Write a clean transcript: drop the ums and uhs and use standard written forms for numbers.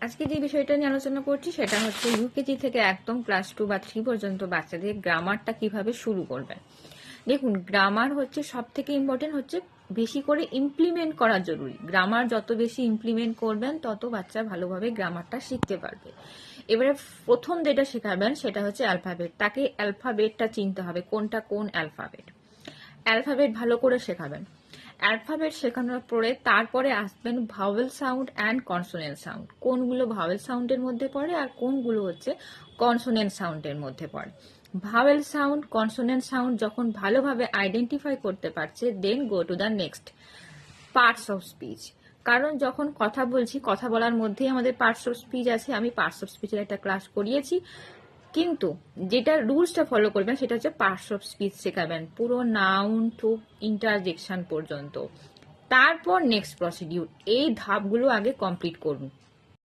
আজকে যে বিষয়টা নিয়ে আলোচনা করছি সেটা হচ্ছে ইউকেজি থেকে একদম ক্লাস 2 বা 3 পর্যন্ত বাচ্চাদের গ্রামারটা কিভাবে শুরু করবেন। দেখুন, গ্রামার হচ্ছে সব থেকে ইম্পর্টেন্ট, হচ্ছে বেশি করে ইমপ্লিমেন্ট করা জরুরি। গ্রামার যত বেশি ইমপ্লিমেন্ট করবেন তত বাচ্চা ভালোভাবে গ্রামারটা শিখতে পারবে। এবারে প্রথম যেটা শেখাবেন সেটা হচ্ছে অ্যালফাবেট। তাকে অ্যালফাবেটটা চিনতে হবে, কোনটা কোন অ্যালফাবেট। অ্যালফাবেট ভালো করে শেখাবেন। অ্যালফাবেট শেখানোর পরে তারপরে আসবেন vowel sound and consonant sound. কোনগুলো ভাওয়েল সাউন্ডের মধ্যে পড়ে আর কোনগুলো হচ্ছে কনসোনেন্ট সাউন্ডের মধ্যে পড়ে। ভাওয়েল সাউন্ড, কনসোনেন্ট সাউন্ড যখন ভালোভাবে আইডেন্টিফাই করতে পারছে, then go to the next parts of speech. কারণ যখন কথা বলছি, কথা বলার মধ্যেই আমাদের পার্টস অফ স্পিচ আছে। আমি পার্টস অফ স্পিচের একটা ক্লাস করিয়েছি, কিন্তু যেটা রুলসটা ফলো করবেন সেটা হচ্ছে পার্টস অফ স্পিচ শেখাবেন পুরো নাউন টু ইন্টারজেকশন পর্যন্ত। তারপর নেক্সট প্রসিডিউর, এই ধাপগুলো আগে কমপ্লিট করুন।